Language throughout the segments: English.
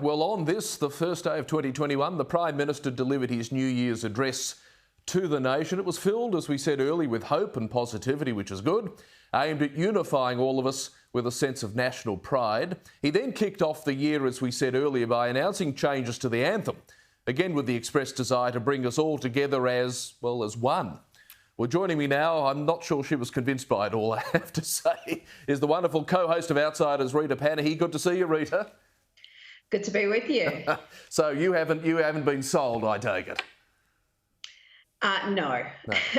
Well, on this, the first day of 2021, the Prime Minister delivered his New Year's address to the nation. It was filled, as we said earlier, with hope and positivity, which is good, aimed at unifying all of us with a sense of national pride. He then kicked off the year, as we said earlier, by announcing changes to the anthem, again with the expressed desire to bring us all together as, well, as one. Well, joining me now, I'm not sure she was convinced by it all, I have to say, is the wonderful co-host of Outsiders, Rita Panahi. Good to see you, Rita. Good to be with you. So you haven't been sold, I take it? No.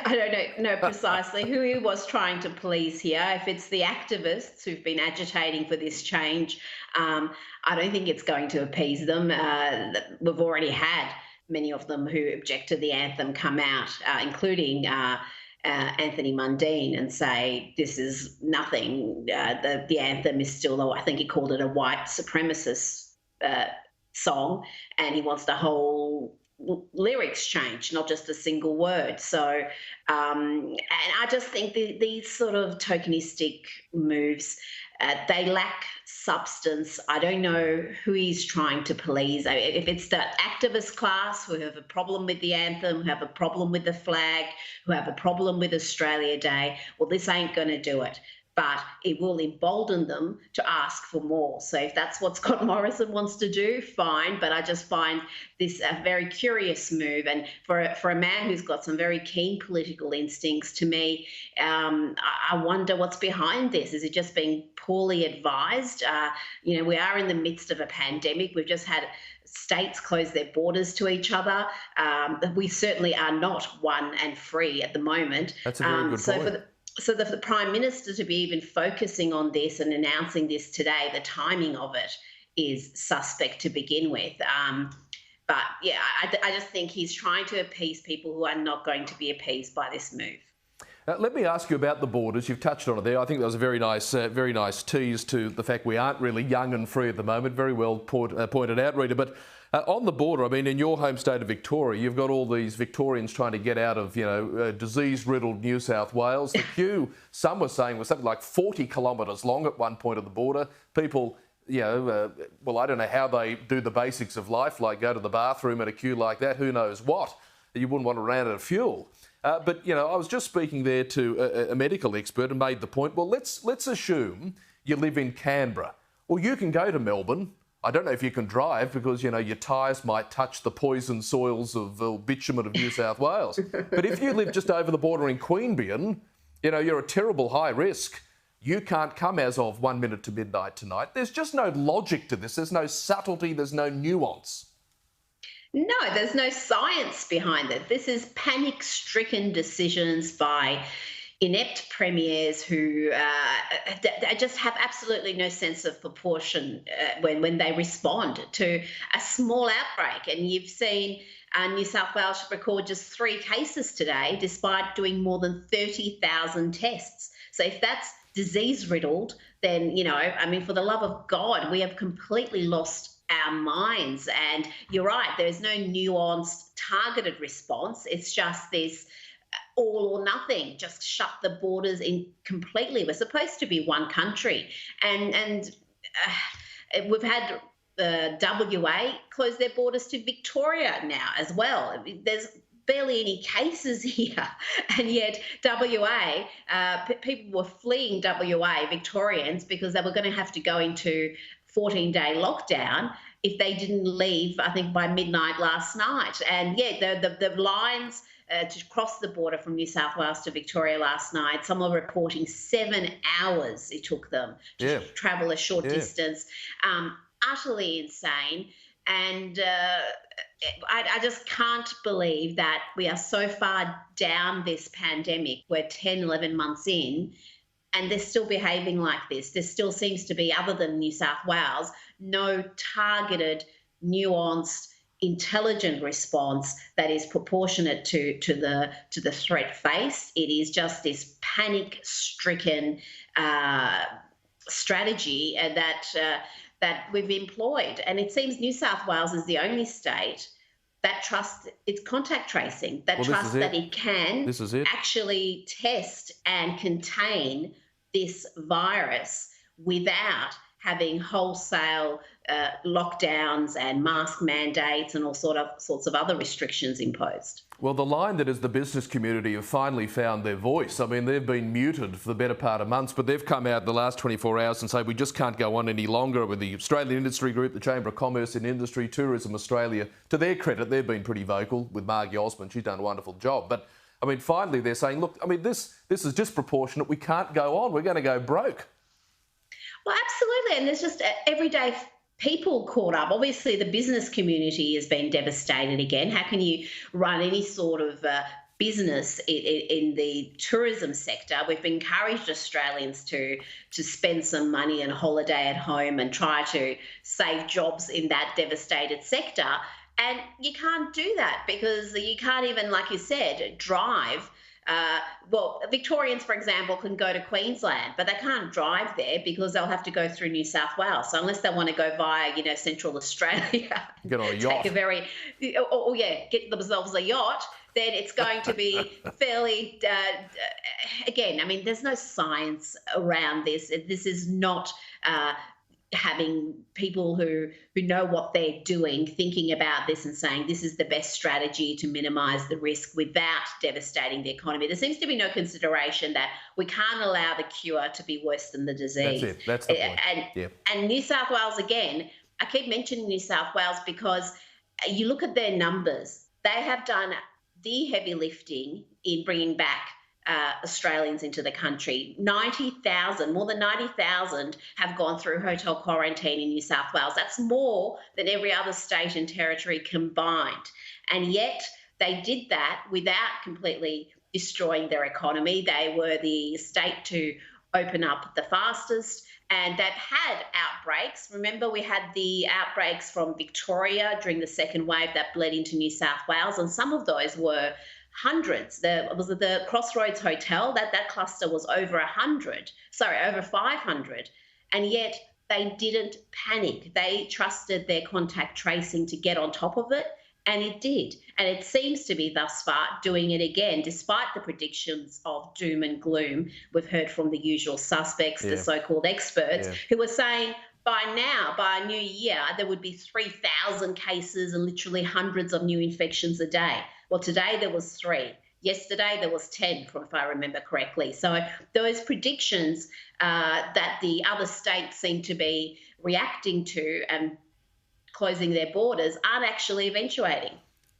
I don't know precisely who he was trying to please here. If it's the activists who've been agitating for this change, I don't think it's going to appease them. We've already had many of them who object to the anthem come out, including Anthony Mundine, and say this is nothing. The anthem is still, I think he called it a white supremacist song, and he wants the whole lyrics changed, not just a single word. So, and I just think these sort of tokenistic moves, they lack substance. I don't know who he's trying to please. If it's the activist class who have a problem with the anthem, who have a problem with the flag, who have a problem with Australia Day, well, this ain't going to do it. But it will embolden them to ask for more. So if that's what Scott Morrison wants to do, fine. But I just find this a very curious move. And for a man who's got some very keen political instincts, to me, I wonder what's behind this. Is it just being poorly advised? We are in the midst of a pandemic. We've just had states close their borders to each other. We certainly are not one and free at the moment. That's a very good point. So the Prime Minister to be even focusing on this and announcing this today, the timing of it is suspect to begin with. But yeah, I just think he's trying to appease people who are not going to be appeased by this move. Let me ask you about the borders. You've touched on it there. I think that was a very nice tease to the fact we aren't really young and free at the moment. Very well pointed out, Rita. But on the border, I mean, in your home state of Victoria, you've got all these Victorians trying to get out of, disease-riddled New South Wales. The queue, some were saying, was something like 40 kilometres long at one point of the border. People, well, I don't know how they do the basics of life, like go to the bathroom at a queue like that. Who knows what? You wouldn't want to run out of fuel. But I was just speaking there to a medical expert and made the point, well, let's assume you live in Canberra. Well, you can go to Melbourne. I don't know if you can drive because, your tyres might touch the poison soils of bitumen of New South Wales. But if you live just over the border in Queanbeyan, you're a terrible high risk. You can't come as of 1 minute to midnight tonight. There's just no logic to this. There's no subtlety. There's no nuance. No, there's no science behind it. This is panic-stricken decisions by inept premiers who just have absolutely no sense of proportion when they respond to a small outbreak. And you've seen New South Wales record just 3 cases today, despite doing more than 30,000 tests. So if that's disease-riddled, then, for the love of God, we have completely lost our minds. And you're right, there's no nuanced, targeted response. It's just this all or nothing, just shut the borders in completely. We're supposed to be one country. And we've had WA close their borders to Victoria now as well. There's barely any cases here, and yet WA, people were fleeing WA, Victorians, because they were going to have to go into 14-day lockdown if they didn't leave, I think, by midnight last night. And yeah, the lines to cross the border from New South Wales to Victoria last night, some are reporting 7 hours it took them to travel a short distance. Utterly insane. And I just can't believe that we are so far down this pandemic. We're 10, 11 months in, and they're still behaving like this. There still seems to be, other than New South Wales, no targeted, nuanced, intelligent response that is proportionate to the threat faced. It is just this panic-stricken strategy that we've employed. And it seems New South Wales is the only state that trusts its contact tracing, that trusts that it can actually test and contain this virus without having wholesale lockdowns and mask mandates and all sorts of other restrictions imposed. Well, the line that is the business community have finally found their voice. I mean, they've been muted for the better part of months, but they've come out in the last 24 hours and say we just can't go on any longer with the Australian Industry Group, the Chamber of Commerce and Industry, Tourism Australia. To their credit, they've been pretty vocal with Margie Osmond. She's done a wonderful job. But, I mean, finally they're saying, look, I mean, this is disproportionate. We can't go on. We're going to go broke. Well, absolutely. And there's just everyday people caught up. Obviously, the business community has been devastated again. How can you run any sort of business in the tourism sector? We've encouraged Australians to spend some money and holiday at home and try to save jobs in that devastated sector. And you can't do that because you can't even, like you said, drive. Well, Victorians, for example, can go to Queensland, but they can't drive there because they'll have to go through New South Wales. So unless they want to go via, Central Australia, get on a yacht, get themselves a yacht, then it's going to be fairly. Again, I mean, there's no science around this. This is not. Having people who know what they're doing, thinking about this and saying this is the best strategy to minimise the risk without devastating the economy. There seems to be no consideration that we can't allow the cure to be worse than the disease. That's it. That's the point. And New South Wales, again, I keep mentioning New South Wales because you look at their numbers. They have done the heavy lifting in bringing back Australians into the country. 90,000, more than 90,000 have gone through hotel quarantine in New South Wales. That's more than every other state and territory combined. And yet they did that without completely destroying their economy. They were the state to open up the fastest, and they've had outbreaks. Remember, we had the outbreaks from Victoria during the second wave that bled into New South Wales, and some of those were hundreds. It was the Crossroads Hotel, that cluster was over 500. And yet they didn't panic. They trusted their contact tracing to get on top of it, and it did. And it seems to be thus far doing it again, despite the predictions of doom and gloom. We've heard from the usual suspects, the so-called experts, who were saying by New Year, there would be 3,000 cases and literally hundreds of new infections a day. Well, today there was 3. Yesterday there was 10, if I remember correctly. So those predictions that the other states seem to be reacting to and closing their borders aren't actually eventuating.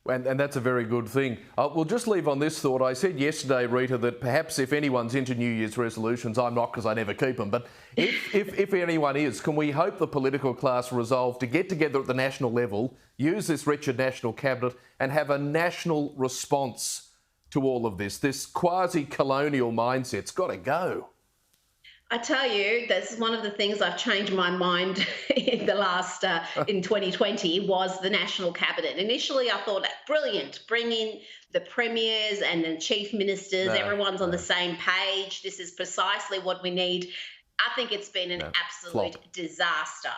And that's a very good thing. We'll just leave on this thought. I said yesterday, Rita, that perhaps if anyone's into New Year's resolutions, I'm not because I never keep them, but if anyone is, can we hope the political class resolve to get together at the national level, use this wretched national cabinet and have a national response to all of this? This quasi-colonial mindset's got to go. I tell you, that's one of the things I've changed my mind in the last, in 2020, was the National Cabinet. Initially, I thought, brilliant, bring in the premiers and the chief ministers, everyone's on the same page. This is precisely what we need. I think it's been an absolute disaster.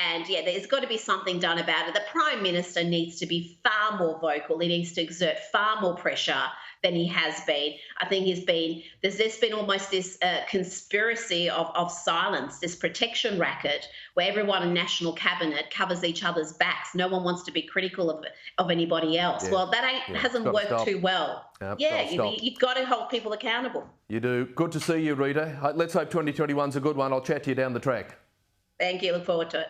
And there's got to be something done about it. The Prime Minister needs to be far more vocal. He needs to exert far more pressure than he has been. I think there's been almost this conspiracy of silence, this protection racket where everyone in National Cabinet covers each other's backs. No one wants to be critical of anybody else. Well, that hasn't worked too well. You've got to hold people accountable. You do. Good to see you, Rita. Let's hope 2021's a good one. I'll chat to you down the track. Thank you. Look forward to it.